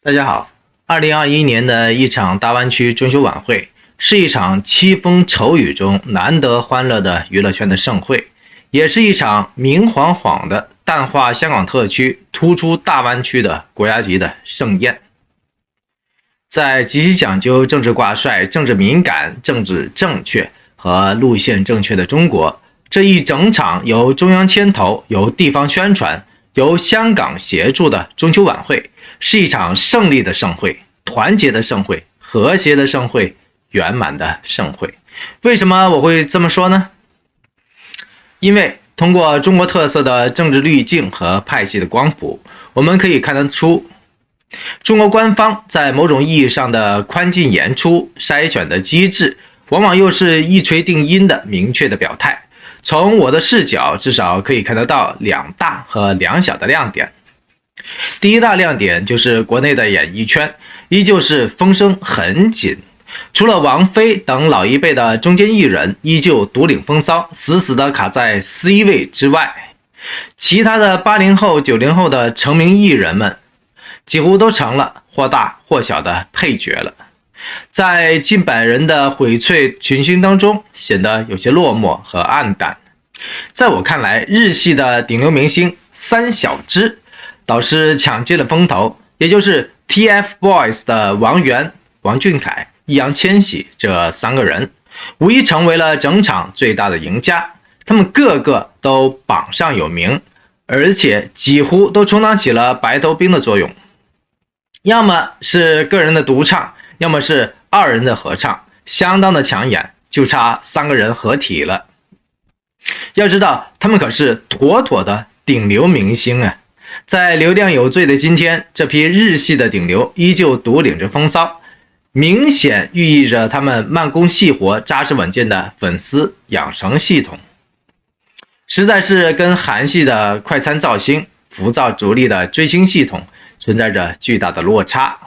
大家好，2021年的一场大湾区中秋晚会是一场凄风愁雨中难得欢乐的娱乐圈的盛会，也是一场明晃晃的淡化香港特区、突出大湾区的国家级的盛宴。在极其讲究政治挂帅、政治敏感、政治正确和路线正确的中国，这一整场由中央牵头、由地方宣传、由香港协助的中秋晚会，是一场胜利的盛会、团结的盛会、和谐的盛会、圆满的盛会。为什么我会这么说呢？因为通过中国特色的政治滤镜和派系的光谱，我们可以看得出，中国官方在某种意义上的宽进严出筛选的机制，往往又是一锤定音的明确的表态。从我的视角，至少可以看得到两大和两小的亮点。第一大亮点就是国内的演艺圈依旧是风声很紧，除了王菲等老一辈的中间艺人依旧独领风骚，死死地卡在 C 位之外，其他的80后、90后的成名艺人们几乎都成了或大或小的配角了，在近百人的荟萃群星当中显得有些落寞和暗淡。在我看来，日系的顶流明星三小只倒是抢尽了风头，也就是 TFBOYS 的王源、王俊凯、易烊千玺这三个人，无疑成为了整场最大的赢家。他们个个都榜上有名，而且几乎都充当起了白头兵的作用，要么是个人的独唱，要么是二人的合唱，相当的抢眼，就差三个人合体了。要知道，他们可是妥妥的顶流明星啊！在流量有罪的今天，这批日系的顶流依旧独领着风骚，明显寓意着他们慢工细活、扎实稳健的粉丝养成系统，实在是跟韩系的快餐造星、浮躁逐利的追星系统存在着巨大的落差。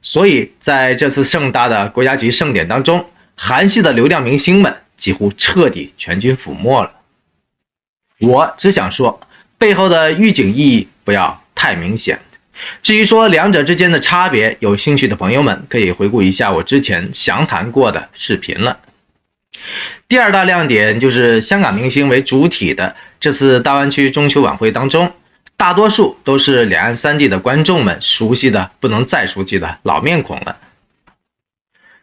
所以在这次盛大的国家级盛典当中，韩系的流量明星们几乎彻底全军覆没了。我只想说，背后的预警意义不要太明显。至于说两者之间的差别，有兴趣的朋友们可以回顾一下我之前详谈过的视频了。第二大亮点就是香港明星为主体的这次大湾区中秋晚会当中，大多数都是两岸三地的观众们熟悉的不能再熟悉的老面孔了。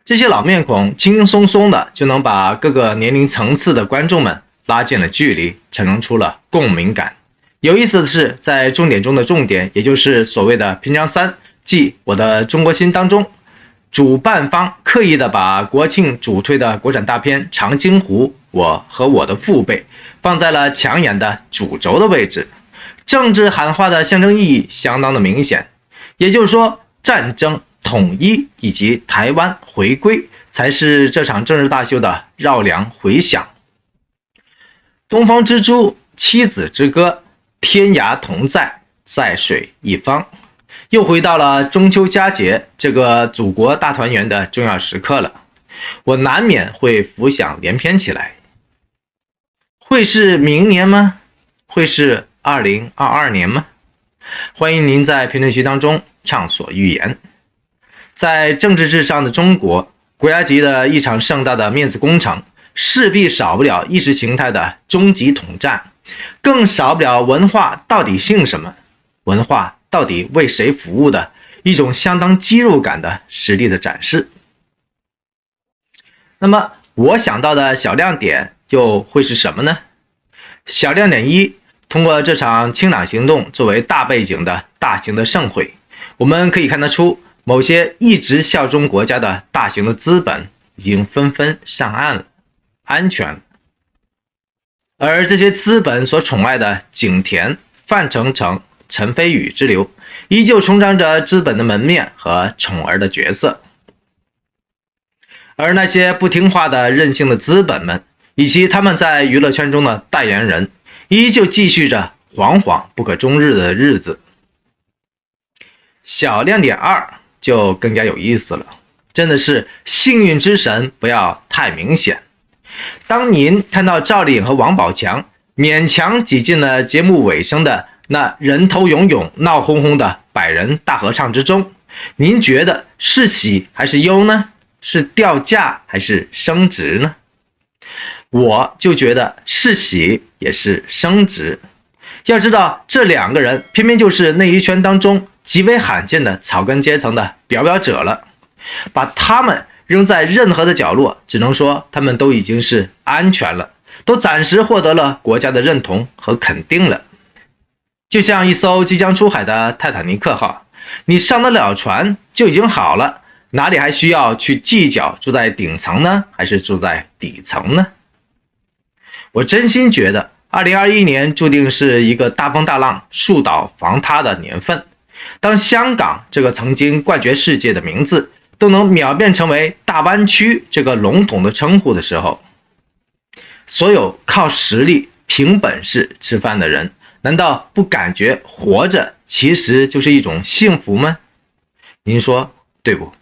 这些老面孔轻轻松松的就能把各个年龄层次的观众们拉近了距离，产生出了共鸣感。有意思的是，在重点中的重点，也就是所谓的平昌3，即我的中国心当中，主办方刻意的把国庆主推的国产大片《长津湖》我和我的父辈放在了抢眼的主轴的位置，政治喊话的象征意义相当的明显。也就是说，战争、统一以及台湾回归才是这场政治大秀的绕梁回响。东方之珠、七子之歌、天涯同在，在水一方，又回到了中秋佳节这个祖国大团圆的重要时刻了。我难免会浮想联翩起来，会是明年吗？会是2022年吗？欢迎您在评论区当中畅所欲言。在政治至上的中国，国家级的一场盛大的面子工程，势必少不了意识形态的终极统战，更少不了文化到底姓什么，文化到底为谁服务的一种相当肌肉感的实力的展示。那么我想到的小亮点又会是什么呢？小亮点一，通过这场清朗行动作为大背景的大型的盛会，我们可以看得出，某些一直效忠国家的大型的资本已经纷纷上岸了，安全了。而这些资本所宠爱的景甜、范丞丞、陈飞宇之流，依旧充当着资本的门面和宠儿的角色。而那些不听话的任性的资本们，以及他们在娱乐圈中的代言人，依旧继续着惶惶不可终日的日子。小亮点2就更加有意思了，真的是幸运之神不要太明显。当您看到赵丽颖和王宝强勉强挤进了节目尾声的那人头涌涌、闹哄哄的百人大合唱之中，您觉得是喜还是忧呢？是掉价还是升值呢？我就觉得是喜也是升值。要知道，这两个人偏偏就是内娱圈当中极为罕见的草根阶层的表表者了。把他们扔在任何的角落，只能说他们都已经是安全了，都暂时获得了国家的认同和肯定了。就像一艘即将出海的泰坦尼克号，你上得了船就已经好了，哪里还需要去计较住在顶层呢，还是住在底层呢？我真心觉得2021年注定是一个大风大浪、树倒房塌的年份。当香港这个曾经冠绝世界的名字都能秒变成为大湾区这个笼统的称呼的时候，所有靠实力、凭本事吃饭的人，难道不感觉活着其实就是一种幸福吗？您说对不？